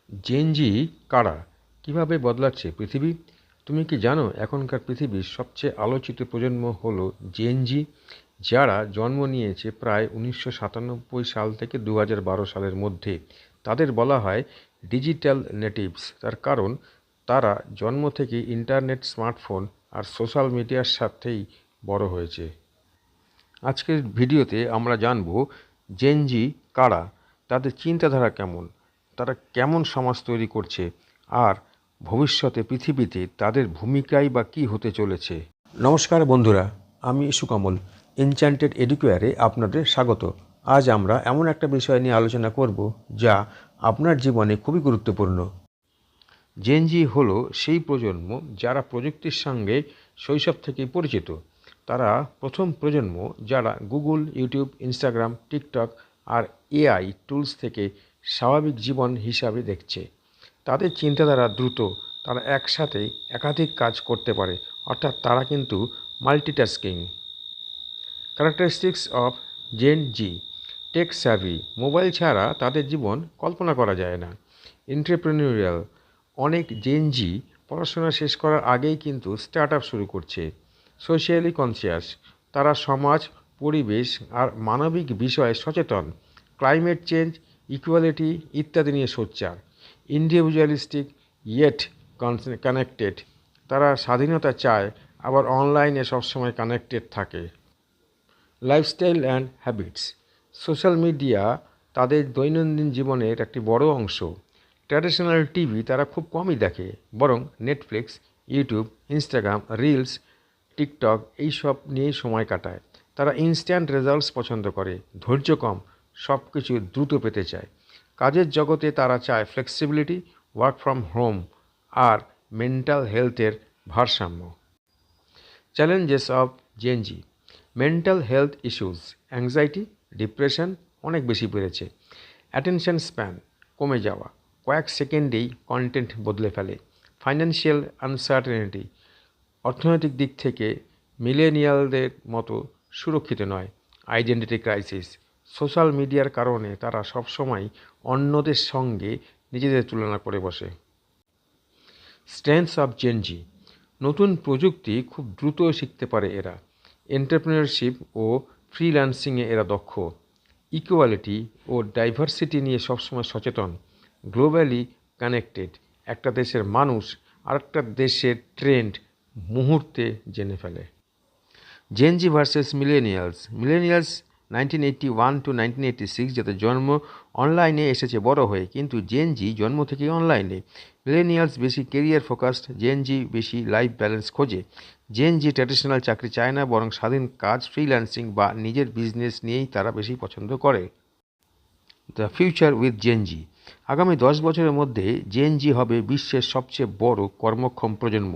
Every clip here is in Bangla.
জেনজি কারা, কিভাবে বদলাচ্ছে পৃথিবী? তুমি কি জানো এখনকার পৃথিবীর সবচেয়ে আলোচিত প্রজন্ম হলো জেনজি, যারা জন্ম নিয়েছে প্রায় 1997 সাল থেকে 2012 সালের মধ্যে। তাদের বলা হয় ডিজিটাল নেটিভস, তার কারণ তারা জন্ম থেকে ইন্টারনেট, স্মার্টফোন আর সোশ্যাল মিডিয়ার সাথেই বড় হয়েছে। আজকের ভিডিওতে আমরা জানব জেনজি কারা, তাদের চিন্তাধারা কেমন, তারা কেমন সমাজ তৈরি করছে, আর ভবিষ্যতে পৃথিবীতে তাদের ভূমিকাই বা কী হতে চলেছে। নমস্কার বন্ধুরা, আমি সুকমল। এনচ্যান্টেড এডুকেয়ারে আপনাদের স্বাগত। আজ আমরা এমন একটা বিষয় নিয়ে আলোচনা করব যা আপনার জীবনে খুবই গুরুত্বপূর্ণ। জেনজি হলো সেই প্রজন্ম যারা প্রযুক্তির সঙ্গে শৈশব থেকেই পরিচিত। তারা প্রথম প্রজন্ম যারা গুগল, ইউটিউব, ইনস্টাগ্রাম, টিকটক আর এআই টুলস থেকে স্বাভাবিক জীবন হিসাবে দেখছে। তাদের চিন্তাধারা দ্রুত, তারা একসাথে একাধিক কাজ করতে পারে, অর্থাৎ তারা কিন্তু multitasking. Characteristics of Gen Z: tech savvy, mobile ছাড়া তাদের জীবন কল্পনা করা যায় না। এন্টারপ্রেনিউরিয়াল, অনেক জেন জি পড়াশোনা শেষ করার আগেই কিন্তু স্টার্ট আপ শুরু করছে। সোশিয়ালি কনসিয়াস, তারা সমাজ, পরিবেশ আর মানবিক বিষয়ে সচেতন। ক্লাইমেট চেঞ্জ, ইকুয়ালিটি ইত্যাদি নিয়ে সোচ্চার। ইন্ডিভিজুয়ালিস্টিক ইয়েট কানেক্টেড, তারা স্বাধীনতা চায় আবার অনলাইনে সবসময় কানেক্টেড থাকে। Lifestyle and habits, social media তাদের দৈনন্দিন জীবনের একটি বড় অংশ। ট্র্যাডিশনাল টিভি তারা খুব কমই দেখে, বরং Netflix, YouTube, Instagram, reels, TikTok এইসব নিয়েই সময় কাটায়। তারা ইনস্ট্যান্ট রেজাল্টস পছন্দ করে, ধৈর্য কম, সব কিছু দ্রুত পেতে চায়। কাজের জগতে তারা চায় ফ্লেক্সিবিলিটি, ওয়ার্ক ফ্রম হোম আর মেন্টাল হেলথের ভারসাম্য। Challenges of Gen Z: mental health issues, anxiety, depression অনেক বেশি বেড়েছে। অ্যাটেনশন স্প্যান কমে যাওয়া, কয়েক সেকেন্ডেই কন্টেন্ট বদলে ফেলে। ফাইন্যান্সিয়াল আনসার্টেনিটি, অর্থনৈতিক দিক থেকে মিলেনিয়ালদের মতো সুরক্ষিত নয়। আইডেন্টিটি ক্রাইসিস, সোশ্যাল মিডিয়ার কারণে তারা সবসময় অন্যদের সঙ্গে নিজেদের তুলনা করে বসে। স্ট্রেংথস অফ জেনজি: নতুন প্রযুক্তি খুব দ্রুত শিখতে পারে এরা। এন্টারপ্রেনারশিপ ও ফ্রিল্যান্সিংয়ে এরা দক্ষ। ইকুয়ালিটি ও ডাইভার্সিটি নিয়ে সবসময় সচেতন। গ্লোবালি কানেক্টেড, একটা দেশের মানুষ আরেকটা দেশের ট্রেন্ড মুহূর্তে জেনে ফেলে। Gen Z versus millennials: millennials 1981 to 1986, যাদের জন্ম অনলাইনে এসেছে বড় হয়ে, কিন্তু জেনজি জন্ম থেকেই অনলাইনে। মিলেনিয়ালস বেশি কেরিয়ার ফোকাসড, জেনজি বেশি লাইফ ব্যালেন্স খোঁজে। জেনজি ট্র্যাডিশনাল চাকরি চায় না, বরং স্বাধীন কাজ, ফ্রিল্যান্সিং বা নিজের বিজনেস নিয়েই তারা বেশি পছন্দ করে। দ্য ফিউচার উইথ জেনজি: আগামী 10 বছরের মধ্যে জেনজি হবে বিশ্বের সবচেয়ে বড় কর্মক্ষম প্রজন্ম।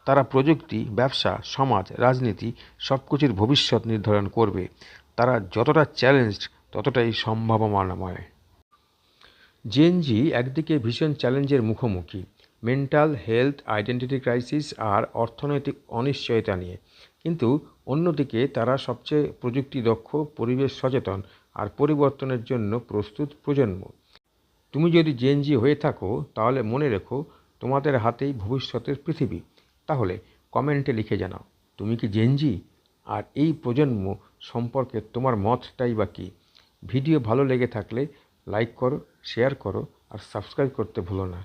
তারা প্রযুক্তি, ব্যবসা, সমাজ, রাজনীতি সব কিছুর ভবিষ্যৎ নির্ধারণ করবে। তারা যতটা চ্যালেঞ্জড ততটাই সম্ভাবনাময়। জেনজি একদিকে ভীষণ চ্যালেঞ্জের মুখোমুখি, মেন্টাল হেলথ, আইডেন্টিটি ক্রাইসিস আর অর্থনৈতিক অনিশ্চয়তা নিয়ে, কিন্তু অন্যদিকে তারা সবচেয়ে প্রযুক্তি দক্ষ, পরিবেশ সচেতন আর পরিবর্তনের জন্য প্রস্তুত প্রজন্ম। তুমি যদি জেনজি হয়ে থাকো তাহলে মনে রেখো, তোমাদের হাতেই ভবিষ্যতের পৃথিবী। তাহলে কমেন্টে লিখে জানাও, তুমি কি জেনজি? আর এই প্রজন্ম সম্পর্কে তোমার মতটাই বা কী? ভিডিও ভালো লেগে থাকলে লাইক করো, শেয়ার করো আর সাবস্ক্রাইব করতে ভুলো না।